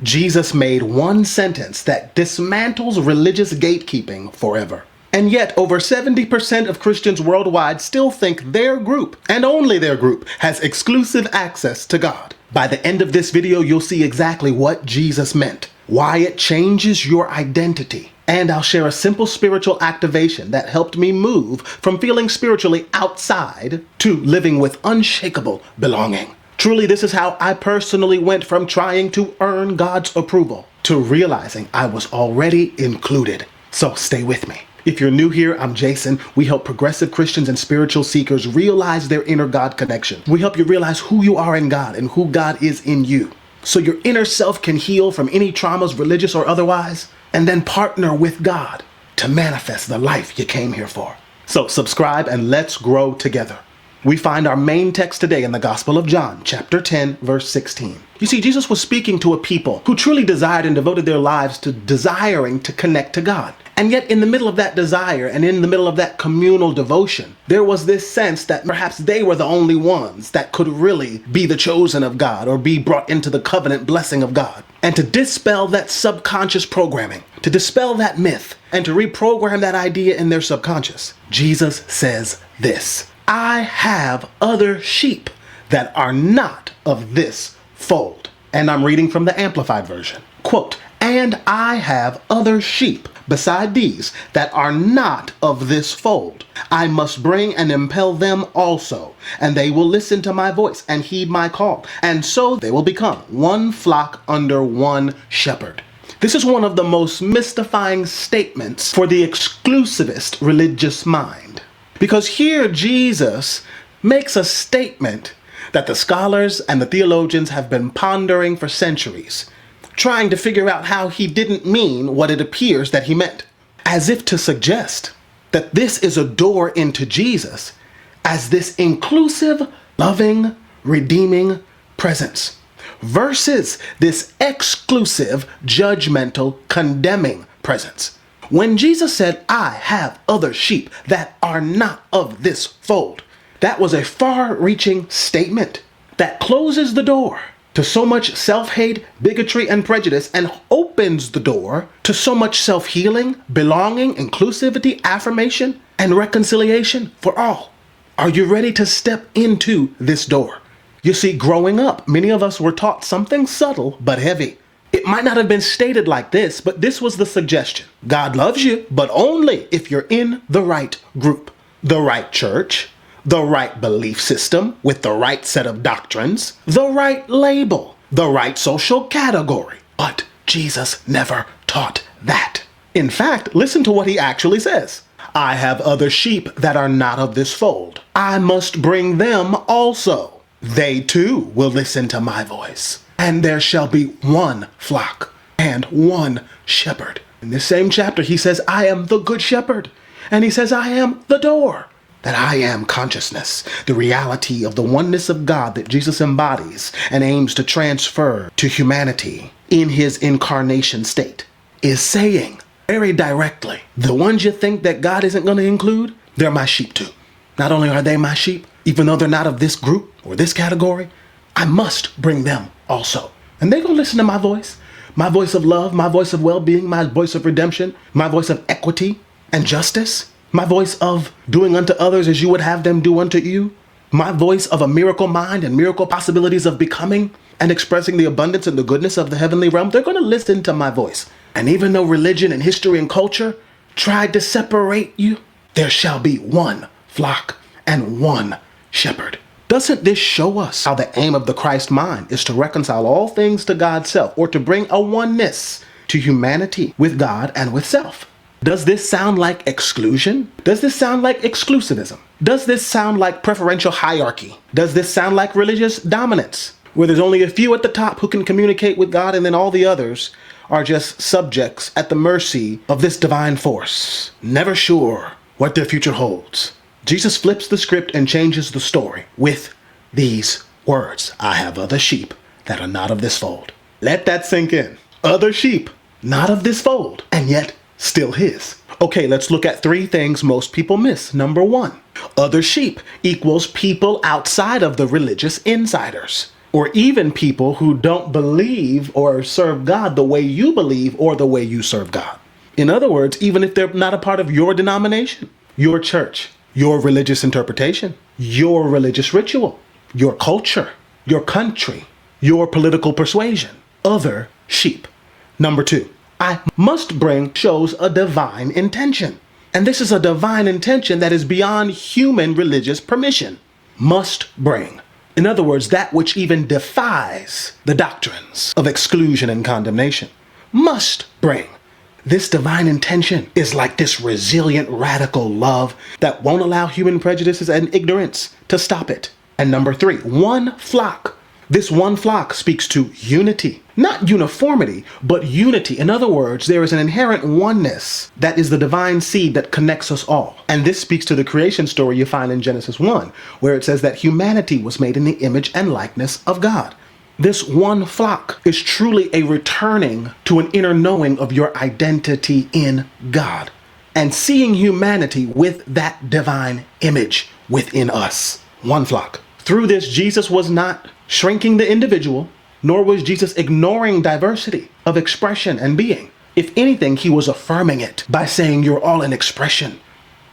Jesus made one sentence that dismantles religious gatekeeping forever. And yet, over 70% of Christians worldwide still think their group, and only their group, has exclusive access to God. By the end of this video, you'll see exactly what Jesus meant, why it changes your identity, and I'll share a simple spiritual activation that helped me move from feeling spiritually outside to living with unshakable belonging. Truly, this is how I personally went from trying to earn God's approval to realizing I was already included. So stay with me. If you're new here, I'm Jason. We help progressive Christians and spiritual seekers realize their inner God connection. We help you realize who you are in God and who God is in you, so your inner self can heal from any traumas, religious or otherwise, and then partner with God to manifest the life you came here for. So subscribe and let's grow together. We find our main text today in the Gospel of John, chapter 10, verse 16. You see, Jesus was speaking to a people who truly desired and devoted their lives to desiring to connect to God. And yet in the middle of that desire and in the middle of that communal devotion, there was this sense that perhaps they were the only ones that could really be the chosen of God or be brought into the covenant blessing of God. And to dispel that subconscious programming, to dispel that myth, and to reprogram that idea in their subconscious, Jesus says this: I have other sheep that are not of this fold. And I'm reading from the Amplified Version. Quote, and I have other sheep beside these that are not of this fold. I must bring and impel them also, and they will listen to my voice and heed my call. And so they will become one flock under one shepherd. This is one of the most mystifying statements for the exclusivist religious mind. Because here Jesus makes a statement that the scholars and the theologians have been pondering for centuries, trying to figure out how he didn't mean what it appears that he meant, as if to suggest that this is a door into Jesus as this inclusive, loving, redeeming presence, versus this exclusive, judgmental, condemning presence. When Jesus said, I have other sheep that are not of this fold, that was a far-reaching statement that closes the door to so much self-hate, bigotry, and prejudice, and opens the door to so much self-healing, belonging, inclusivity, affirmation, and reconciliation for all. Are you ready to step into this door? You see, growing up, many of us were taught something subtle but heavy. It might not have been stated like this, but this was the suggestion. God loves you, but only if you're in the right group, the right church, the right belief system with the right set of doctrines, the right label, the right social category. But Jesus never taught that. In fact, listen to what he actually says. I have other sheep that are not of this fold. I must bring them also. They too will listen to my voice. And there shall be one flock and one shepherd. In this same chapter, he says, I am the good shepherd. And he says, I am the door. That I am consciousness, the reality of the oneness of God that Jesus embodies and aims to transfer to humanity in his incarnation state, is saying very directly, the ones you think that God isn't going to include, they're my sheep too. Not only are they my sheep, even though they're not of this group or this category, I must bring them also. And they're going to listen to my voice of love, my voice of well-being, my voice of redemption, my voice of equity and justice. My voice of doing unto others as you would have them do unto you. My voice of a miracle mind and miracle possibilities of becoming and expressing the abundance and the goodness of the heavenly realm. They're going to listen to my voice. And even though religion and history and culture tried to separate you, there shall be one flock and one shepherd. Doesn't this show us how the aim of the Christ mind is to reconcile all things to God's self, or to bring a oneness to humanity with God and with self? Does this sound like exclusion? Does this sound like exclusivism? Does this sound like preferential hierarchy? Does this sound like religious dominance, where there's only a few at the top who can communicate with God and then all the others are just subjects at the mercy of this divine force, never sure what their future holds? Jesus flips the script and changes the story with these words: I have other sheep that are not of this fold. Let that sink in. Other sheep, not of this fold, and yet still his. Okay, let's look at three things most people miss. Number one, other sheep equals people outside of the religious insiders. or even people who don't believe or serve God the way you believe or the way you serve God. In other words, even if they're not a part of your denomination, your church, your religious interpretation, your religious ritual, your culture, your country, your political persuasion, other sheep. Number 2, I must bring shows a divine intention. And this is a divine intention that is beyond human religious permission. Must bring. In other words, that which even defies the doctrines of exclusion and condemnation. Must bring. This divine intention is like this resilient, radical love that won't allow human prejudices and ignorance to stop it. And number 3, one flock. This one flock speaks to unity, not uniformity, but unity. In other words, there is an inherent oneness that is the divine seed that connects us all. And this speaks to the creation story you find in Genesis 1, where it says that humanity was made in the image and likeness of God. This one flock is truly a returning to an inner knowing of your identity in God and seeing humanity with that divine image within us. One flock. Through this, Jesus was not shrinking the individual, nor was Jesus ignoring diversity of expression and being. If anything, he was affirming it by saying you're all an expression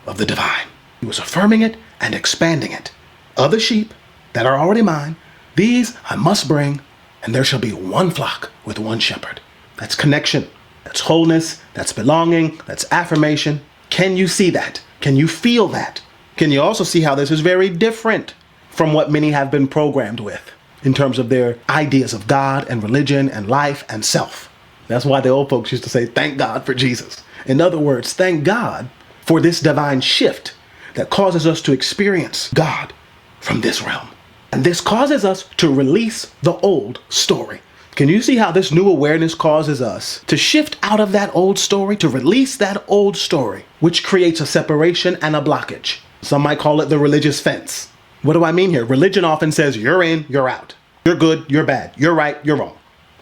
of the divine. He was affirming it and expanding it. Other sheep that are already mine, these I must bring, and there shall be one flock with one shepherd. That's connection. That's wholeness. That's belonging. That's affirmation. Can you see that? Can you feel that? Can you also see how this is very different from what many have been programmed with in terms of their ideas of God and religion and life and self? That's why the old folks used to say, thank God for Jesus. In other words, thank God for this divine shift that causes us to experience God from this realm. And this causes us to release the old story. Can you see how this new awareness causes us to shift out of that old story, to release that old story, which creates a separation and a blockage? Some might call it the religious fence. What do I mean here? Religion often says you're in, you're out. You're good, you're bad. You're right, you're wrong.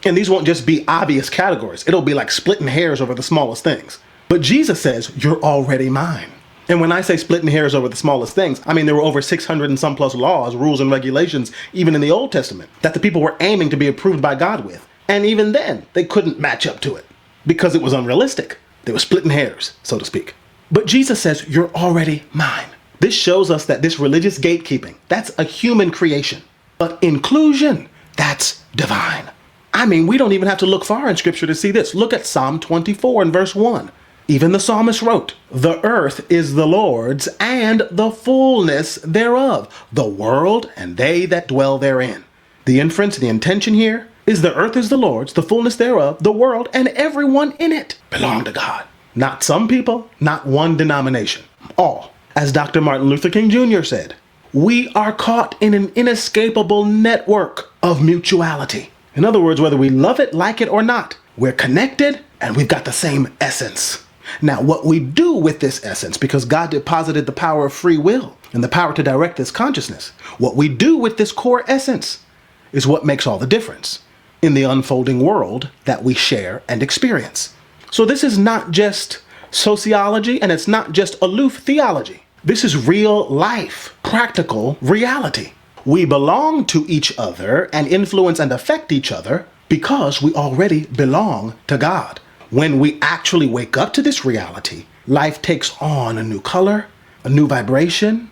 And these won't just be obvious categories. It'll be like splitting hairs over the smallest things. But Jesus says, you're already mine. And when I say splitting hairs over the smallest things, I mean there were over 600 and some plus laws, rules, and regulations, even in the Old Testament, that the people were aiming to be approved by God with. And even then, they couldn't match up to it because it was unrealistic. They were splitting hairs, so to speak. But Jesus says, you're already mine. This shows us that this religious gatekeeping, that's a human creation. But inclusion, that's divine. I mean, we don't even have to look far in Scripture to see this. Look at Psalm 24 and verse 1. Even the psalmist wrote, the earth is the Lord's and the fullness thereof, the world and they that dwell therein. The inference, the intention here is the earth is the Lord's, the fullness thereof, the world and everyone in it belong to God. Not some people, not one denomination, all. As Dr. Martin Luther King Jr. said, we are caught in an inescapable network of mutuality. In other words, whether we love it, like it, or not, we're connected and we've got the same essence. Now, what we do with this essence, because God deposited the power of free will and the power to direct this consciousness, what we do with this core essence is what makes all the difference in the unfolding world that we share and experience. So this is not just sociology and it's not just aloof theology. This is real life, practical reality. We belong to each other and influence and affect each other because we already belong to God. When we actually wake up to this reality, life takes on a new color, a new vibration,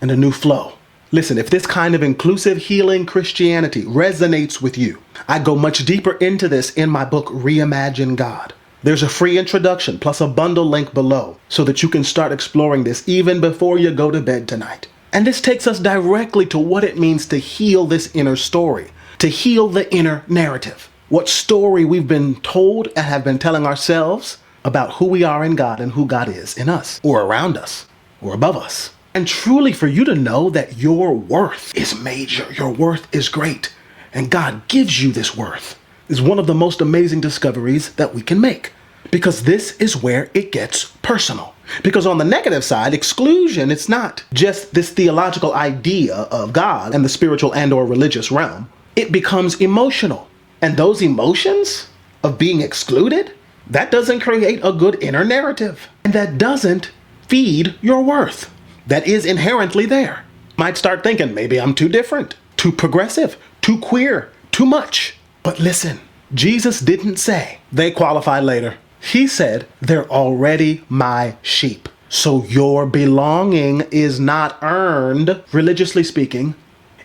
and a new flow. Listen, if this kind of inclusive healing Christianity resonates with you, I go much deeper into this in my book, Reimagine God. There's a free introduction plus a bundle link below so that you can start exploring this even before you go to bed tonight. And this takes us directly to what it means to heal this inner story, to heal the inner narrative. What story we've been told and have been telling ourselves about who we are in God and who God is in us, or around us, or above us. And truly for you to know that your worth is major, your worth is great, and God gives you this worth is one of the most amazing discoveries that we can make. Because this is where it gets personal. Because on the negative side, exclusion, it's not just this theological idea of God and the spiritual and or religious realm. It becomes emotional. And those emotions of being excluded, that doesn't create a good inner narrative. And that doesn't feed your worth that is inherently there. Might start thinking, maybe I'm too different, too progressive, too queer, too much. But listen, Jesus didn't say they qualify later. He said they're already my sheep. So your belonging is not earned, religiously speaking.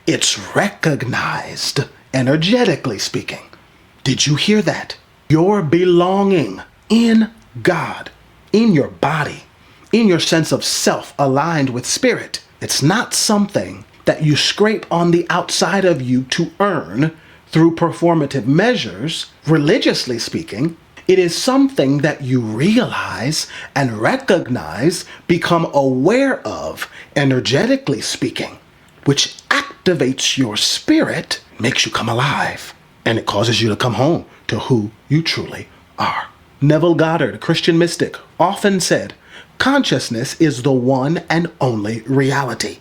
It's recognized, energetically speaking. Did you hear that? Your belonging in God, in your body, in your sense of self aligned with spirit. It's not something that you scrape on the outside of you to earn through performative measures, religiously speaking. It is something that you realize and recognize, become aware of, energetically speaking, which activates your spirit, makes you come alive, and it causes you to come home to who you truly are. Neville Goddard, a Christian mystic, often said, consciousness is the one and only reality.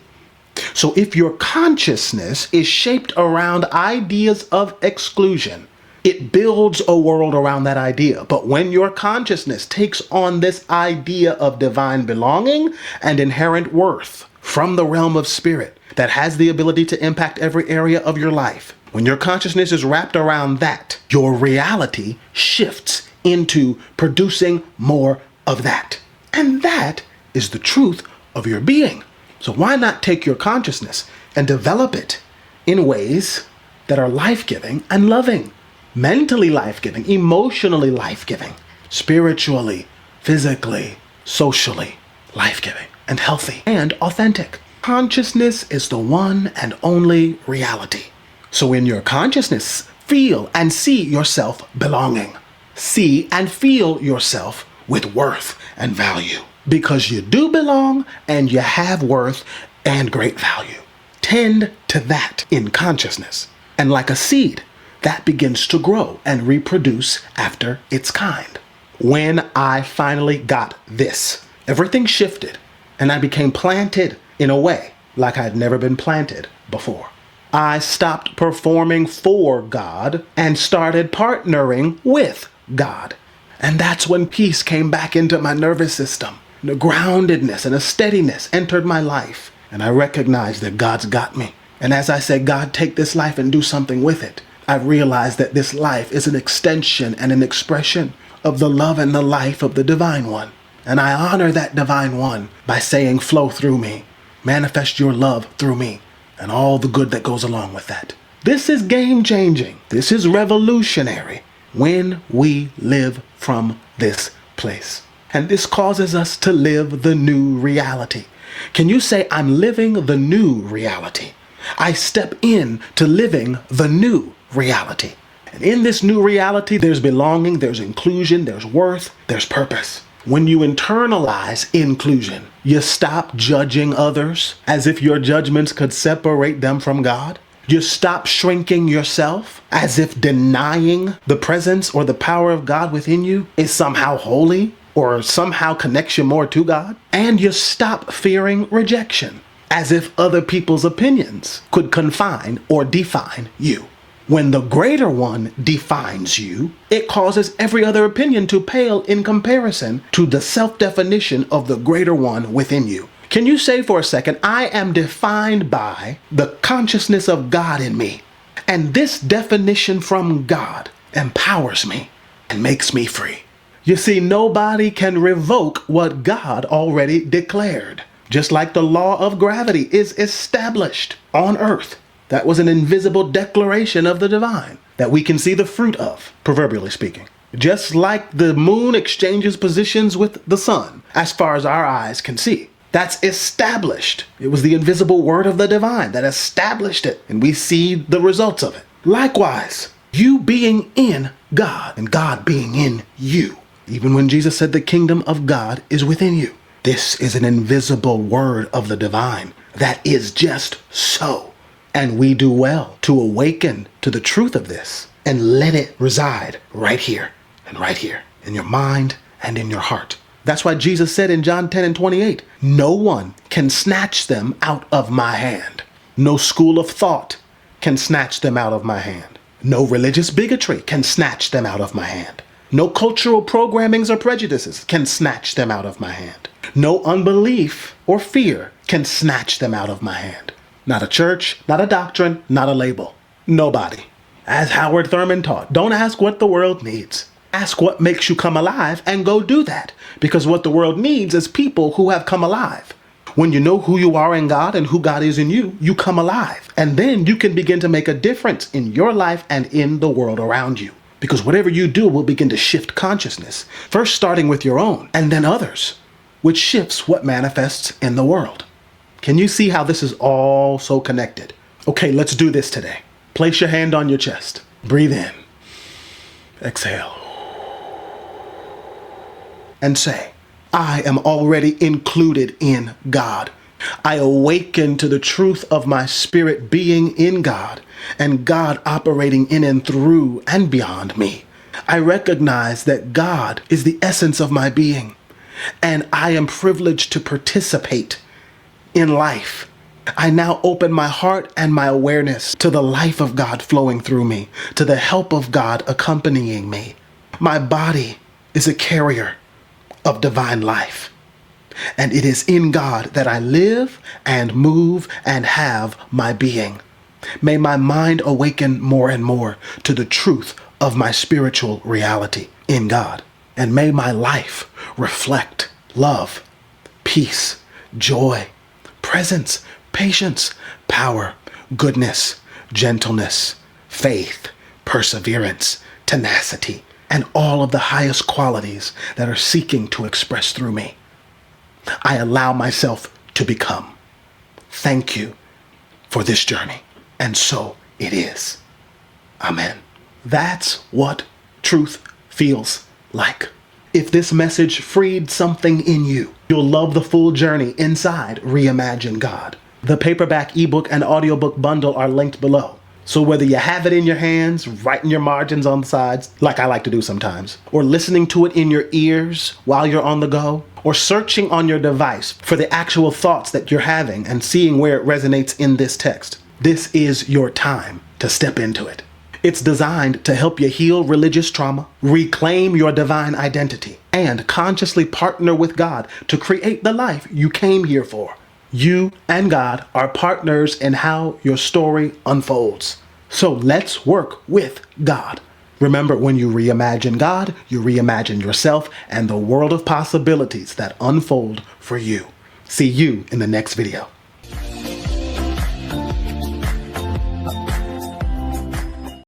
So if your consciousness is shaped around ideas of exclusion, it builds a world around that idea. But when your consciousness takes on this idea of divine belonging and inherent worth from the realm of spirit that has the ability to impact every area of your life, when your consciousness is wrapped around that, your reality shifts into producing more of that. And that is the truth of your being. So why not take your consciousness and develop it in ways that are life-giving and loving, mentally life-giving, emotionally life-giving, spiritually, physically, socially life-giving and healthy and authentic. Consciousness is the one and only reality. So in your consciousness, feel and see yourself belonging. See and feel yourself with worth and value. Because you do belong and you have worth and great value. Tend to that in consciousness. And like a seed, that begins to grow and reproduce after its kind. When I finally got this, everything shifted and I became planted in a way like I'd never been planted before. I stopped performing for God and started partnering with God. And that's when peace came back into my nervous system. The groundedness and a steadiness entered my life. And I recognized that God's got me. And as I said, God, take this life and do something with it, I realized that this life is an extension and an expression of the love and the life of the Divine One. And I honor that Divine One by saying, flow through me, manifest your love through me, and all the good that goes along with that. This is game-changing. This is revolutionary when we live from this place. And this causes us to live the new reality. Can you say, I'm living the new reality? I step in to living the new reality. And in this new reality, there's belonging, there's inclusion, there's worth, there's purpose. When you internalize inclusion, you stop judging others as if your judgments could separate them from God. You stop shrinking yourself as if denying the presence or the power of God within you is somehow holy or somehow connects you more to God. And you stop fearing rejection as if other people's opinions could confine or define you. When the greater one defines you, it causes every other opinion to pale in comparison to the self-definition of the greater one within you. Can you say for a second, I am defined by the consciousness of God in me, and this definition from God empowers me and makes me free. You see, nobody can revoke what God already declared. Just like the law of gravity is established on earth. That was an invisible declaration of the divine that we can see the fruit of, proverbially speaking. Just like the moon exchanges positions with the sun, as far as our eyes can see. That's established. It was the invisible word of the divine that established it, and we see the results of it. Likewise, you being in God and God being in you. Even when Jesus said the kingdom of God is within you. This is an invisible word of the divine that is just so. And we do well to awaken to the truth of this and let it reside right here and right here in your mind and in your heart. That's why Jesus said in John 10:28, no one can snatch them out of my hand. No school of thought can snatch them out of my hand. No religious bigotry can snatch them out of my hand. No cultural programmings or prejudices can snatch them out of my hand. No unbelief or fear can snatch them out of my hand. Not a church, not a doctrine, not a label. Nobody. As Howard Thurman taught, don't ask what the world needs. Ask what makes you come alive and go do that. Because what the world needs is people who have come alive. When you know who you are in God and who God is in you, you come alive. And then you can begin to make a difference in your life and in the world around you. Because whatever you do will begin to shift consciousness, first starting with your own and then others, which shifts what manifests in the world. Can you see how this is all so connected? Okay, let's do this today. Place your hand on your chest. Breathe in. Exhale. And say, I am already included in God. I awaken to the truth of my spirit being in God and God operating in and through and beyond me. I recognize that God is the essence of my being, and I am privileged to participate in life. I now open my heart and my awareness to the life of God flowing through me, to the help of God accompanying me. My body is a carrier of divine life, and it is in God that I live and move and have my being. May my mind awaken more and more to the truth of my spiritual reality in God, and may my life reflect love, peace, joy, presence, patience, power, goodness, gentleness, faith, perseverance, tenacity, and all of the highest qualities that are seeking to express through me. I allow myself to become. Thank you for this journey. And so it is. Amen. That's what truth feels like. If this message freed something in you, you'll love the full journey inside Reimagine God. The paperback, ebook, and audiobook bundle are linked below. So whether you have it in your hands, writing your margins on the sides, like I like to do sometimes, or listening to it in your ears while you're on the go, or searching on your device for the actual thoughts that you're having and seeing where it resonates in this text, this is your time to step into it. It's designed to help you heal religious trauma, reclaim your divine identity, and consciously partner with God to create the life you came here for. You and God are partners in how your story unfolds. So let's work with God. Remember, when you reimagine God, you reimagine yourself and the world of possibilities that unfold for you. See you in the next video.